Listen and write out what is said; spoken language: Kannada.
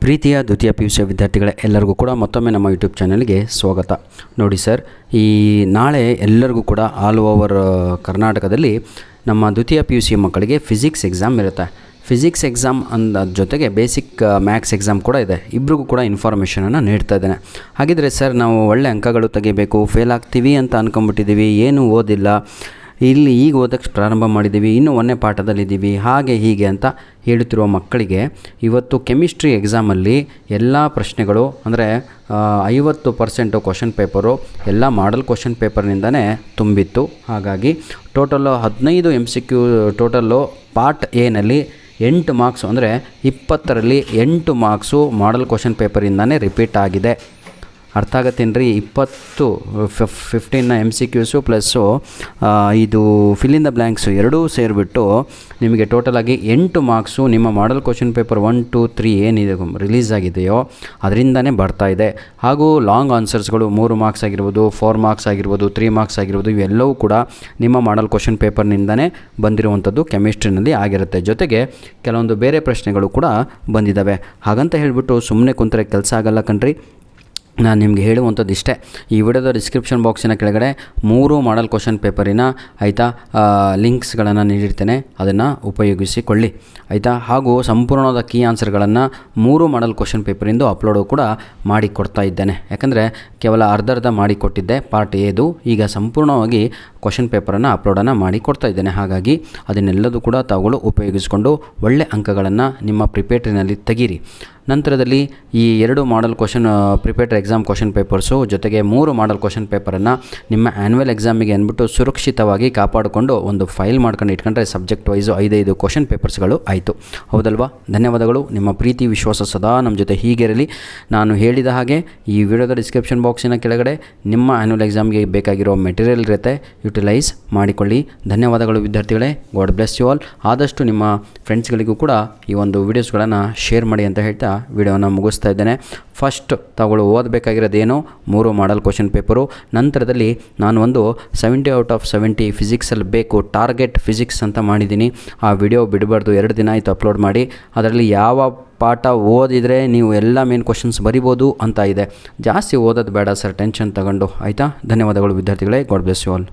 ಪ್ರೀತಿಯ ದ್ವಿತೀಯ PUC ವಿದ್ಯಾರ್ಥಿಗಳ ಎಲ್ಲರಿಗೂ ಕೂಡ ಮತ್ತೊಮ್ಮೆ ನಮ್ಮ ಯೂಟ್ಯೂಬ್ ಚಾನಲ್ಗೆ ಸ್ವಾಗತ. ನೋಡಿ ಸರ್, ಈ ನಾಳೆ ಎಲ್ಲರಿಗೂ ಕೂಡ ಆಲ್ ಓವರ್ ಕರ್ನಾಟಕದಲ್ಲಿ ನಮ್ಮ ದ್ವಿತೀಯ PUC ಮಕ್ಕಳಿಗೆ ಫಿಸಿಕ್ಸ್ ಎಕ್ಸಾಮ್ ಇರುತ್ತೆ. ಫಿಸಿಕ್ಸ್ ಎಕ್ಸಾಮ್ ಅಂದ ಜೊತೆಗೆ ಬೇಸಿಕ್ ಮ್ಯಾಥ್ಸ್ ಎಕ್ಸಾಮ್ ಕೂಡ ಇದೆ. ಇಬ್ಬರಿಗೂ ಕೂಡ ಇನ್ಫಾರ್ಮೇಷನನ್ನು ನೀಡ್ತಾ ಇದ್ದೇನೆ. ಹಾಗಿದ್ರೆ ಸರ್, ನಾವು ಒಳ್ಳೆ ಅಂಕಗಳು ತೆಗಿಬೇಕು, ಫೇಲ್ ಆಗ್ತೀವಿ ಅಂತ ಅಂದ್ಕೊಂಬಿಟ್ಟಿದ್ದೀವಿ, ಏನೂ ಓದಿಲ್ಲ, ಇಲ್ಲಿ ಈಗ ಓದಕ್ಕೆ ಪ್ರಾರಂಭ ಮಾಡಿದ್ದೀವಿ, ಇನ್ನೂ ಒಂದನೇ ಪಾಠದಲ್ಲಿದ್ದೀವಿ, ಹಾಗೆ ಹೀಗೆ ಅಂತ ಹೇಳುತ್ತಿರುವ ಮಕ್ಕಳಿಗೆ ಇವತ್ತು ಕೆಮಿಸ್ಟ್ರಿ ಎಕ್ಸಾಮಲ್ಲಿ ಎಲ್ಲ ಪ್ರಶ್ನೆಗಳು ಅಂದರೆ 50% ಕ್ವಶನ್ ಪೇಪರು ಎಲ್ಲ ಮಾಡಲ್ ಕ್ವಶನ್ ಪೇಪರ್ನಿಂದನೇ ತುಂಬಿತ್ತು. ಹಾಗಾಗಿ ಟೋಟಲ್ಲು 15 MCQ ಟೋಟಲ್ಲು ಪಾರ್ಟ್ ಎನಲ್ಲಿ 8 ಮಾರ್ಕ್ಸು ಅಂದರೆ 20ರಲ್ಲಿ 8 ಮಾರ್ಕ್ಸು ಮಾಡಲ್ ಕ್ವಶನ್ ಪೇಪರಿಂದನೇ ರಿಪೀಟ್ ಆಗಿದೆ. ಅರ್ಥ ಆಗತ್ತೇನು ರೀ? 15 MCQಸು ಪ್ಲಸ್ಸು ಇದು ಫಿಲ್ ಇನ್ ದ ಬ್ಲ್ಯಾಂಕ್ಸು ಎರಡೂ ಸೇರಿಬಿಟ್ಟು ನಿಮಗೆ ಟೋಟಲಾಗಿ 8 ಮಾರ್ಕ್ಸು ನಿಮ್ಮ ಮಾಡಲ್ ಕ್ವಶನ್ ಪೇಪರ್ 1, 2, 3 ಏನಿದೆ ರಿಲೀಸ್ ಆಗಿದೆಯೋ ಅದರಿಂದನೇ ಬರ್ತಾ ಇದೆ. ಹಾಗೂ ಲಾಂಗ್ ಆನ್ಸರ್ಸ್ಗಳು 3 ಮಾರ್ಕ್ಸ್ ಆಗಿರ್ಬೋದು, 4 ಮಾರ್ಕ್ಸ್ ಆಗಿರ್ಬೋದು, 3 ಮಾರ್ಕ್ಸ್ ಆಗಿರ್ಬೋದು, ಇವೆಲ್ಲವೂ ಕೂಡ ನಿಮ್ಮ ಮಾಡಲ್ ಕ್ವಶನ್ ಪೇಪರ್ನಿಂದನೇ ಬಂದಿರುವಂಥದ್ದು ಕೆಮಿಸ್ಟ್ರಿನಲ್ಲಿ ಆಗಿರುತ್ತೆ. ಜೊತೆಗೆ ಕೆಲವೊಂದು ಬೇರೆ ಪ್ರಶ್ನೆಗಳು ಕೂಡ ಬಂದಿದ್ದಾವೆ. ಹಾಗಂತ ಹೇಳಿಬಿಟ್ಟು ಸುಮ್ಮನೆ ಕುಂತರೆ ಕೆಲಸ ಆಗಲ್ಲ ಕಣ್ರಿ. ನಾನು ನಿಮಗೆ ಹೇಳುವಂಥದ್ದು ಇಷ್ಟೇ, ಈ ವಿಡಿಯೋದ ಡಿಸ್ಕ್ರಿಪ್ಷನ್ ಬಾಕ್ಸಿನ ಕೆಳಗಡೆ 3 ಮಾಡಲ್ ಕ್ವಶನ್ ಪೇಪರಿನ ಲಿಂಕ್ಸ್ಗಳನ್ನು ನೀಡಿರ್ತೇನೆ, ಅದನ್ನು ಉಪಯೋಗಿಸಿಕೊಳ್ಳಿ ಆಯಿತಾ. ಹಾಗೂ ಸಂಪೂರ್ಣವಾದ ಕೀ ಆನ್ಸರ್ಗಳನ್ನು 3 ಮಾಡಲ್ ಕ್ವಶನ್ ಪೇಪರಿಂದು ಅಪ್ಲೋಡು ಕೂಡ ಮಾಡಿಕೊಡ್ತಾ ಇದ್ದೇನೆ. ಯಾಕಂದರೆ ಕೇವಲ ಅರ್ಧ ಮಾಡಿಕೊಟ್ಟಿದ್ದೆ ಪಾರ್ಟ್ ಎದು, ಈಗ ಸಂಪೂರ್ಣವಾಗಿ ಕ್ವಶನ್ ಪೇಪರನ್ನು ಅಪ್ಲೋಡನ್ನು ಮಾಡಿ ಕೊಡ್ತಾ ಇದ್ದೇನೆ. ಹಾಗಾಗಿ ಅದನ್ನೆಲ್ಲದೂ ಕೂಡ ತಾವುಗಳು ಉಪಯೋಗಿಸಿಕೊಂಡು ಒಳ್ಳೆ ಅಂಕಗಳನ್ನು ನಿಮ್ಮ ಪ್ರಿಪೇಟ್ರಿನಲ್ಲಿ ತೆಗೀರಿ. ನಂತರದಲ್ಲಿ ಈ 2 ಮಾಡಲ್ ಪ್ರಿಪೇಟರ್ ಎಕ್ಸಾಮ್ ಕ್ವಶನ್ ಪೇಪರ್ಸು ಜೊತೆಗೆ 3 ಮಾಡಲ್ ಕ್ವಶನ್ ಪೇಪರನ್ನು ನಿಮ್ಮ ಆ್ಯನ್ಯುವಲ್ ಎಕ್ಸಾಮಿಗೆ ಅಂದ್ಬಿಟ್ಟು ಸುರಕ್ಷಿತವಾಗಿ ಕಾಪಾಡಿಕೊಂಡು ಒಂದು ಫೈಲ್ ಮಾಡ್ಕೊಂಡು ಇಟ್ಕೊಂಡ್ರೆ ಸಬ್ಜೆಕ್ಟ್ ವೈಸು 5 ಕ್ವಶನ್ ಪೇಪರ್ಸ್ಗಳು ಆಯಿತು. ಹೌದಲ್ವಾ? ಧನ್ಯವಾದಗಳು. ನಿಮ್ಮ ಪ್ರೀತಿ ವಿಶ್ವಾಸ ಸದಾ ನಮ್ಮ ಜೊತೆ ಹೀಗಿರಲಿ. ನಾನು ಹೇಳಿದ ಹಾಗೆ ಈ ವಿಡಿಯೋದ ಡಿಸ್ಕ್ರಿಪ್ಷನ್ ಬಾಕ್ಸಿನ ಕೆಳಗಡೆ ನಿಮ್ಮ ಆ್ಯನ್ಯುವಲ್ ಎಕ್ಸಾಮ್ಗೆ ಬೇಕಾಗಿರೋ ಮೆಟೀರಿಯಲ್ ಇರುತ್ತೆ, ಯುಟಿಲೈಸ್ ಮಾಡಿಕೊಳ್ಳಿ. ಧನ್ಯವಾದಗಳು ವಿದ್ಯಾರ್ಥಿಗಳೇ. God bless you all. ಆದಷ್ಟು ನಿಮ್ಮ ಫ್ರೆಂಡ್ಸ್ಗಳಿಗೂ ಕೂಡ ಈ ಒಂದು ವೀಡಿಯೋಸ್ಗಳನ್ನು ಶೇರ್ ಮಾಡಿ ಅಂತ ಹೇಳ್ತಾ ವಿಡಿಯೋನ ಮುಗಿಸ್ತಾ ಇದ್ದೇನೆ. ಫಸ್ಟ್ ತಾವುಗಳು ಓದಬೇಕಾಗಿರೋದೇನು 3 ಮಾಡಲ್ ಕ್ವಶನ್ ಪೇಪರು. ನಂತರದಲ್ಲಿ ನಾನು ಒಂದು 70 ಔಟ್ ಆಫ್ 70 ಫಿಸಿಕ್ಸಲ್ಲಿ ಬೇಕು ಟಾರ್ಗೆಟ್ ಫಿಸಿಕ್ಸ್ ಅಂತ ಮಾಡಿದ್ದೀನಿ. ಆ ವಿಡಿಯೋ ಬಿಡಬಾರ್ದು, 2 ದಿನ ಆಯಿತು ಅಪ್ಲೋಡ್ ಮಾಡಿ. ಅದರಲ್ಲಿ ಯಾವ ಪಾಠ ಓದಿದರೆ ನೀವು ಎಲ್ಲ ಮೇನ್ ಕ್ವಶನ್ಸ್ ಬರಿಬೋದು ಅಂತ ಇದೆ. ಜಾಸ್ತಿ ಓದೋದು ಬೇಡ ಸರ್, ಟೆನ್ಷನ್ ತಗೊಂಡು ಆಯಿತಾ. ಧನ್ಯವಾದಗಳು ವಿದ್ಯಾರ್ಥಿಗಳೇ. God bless you all.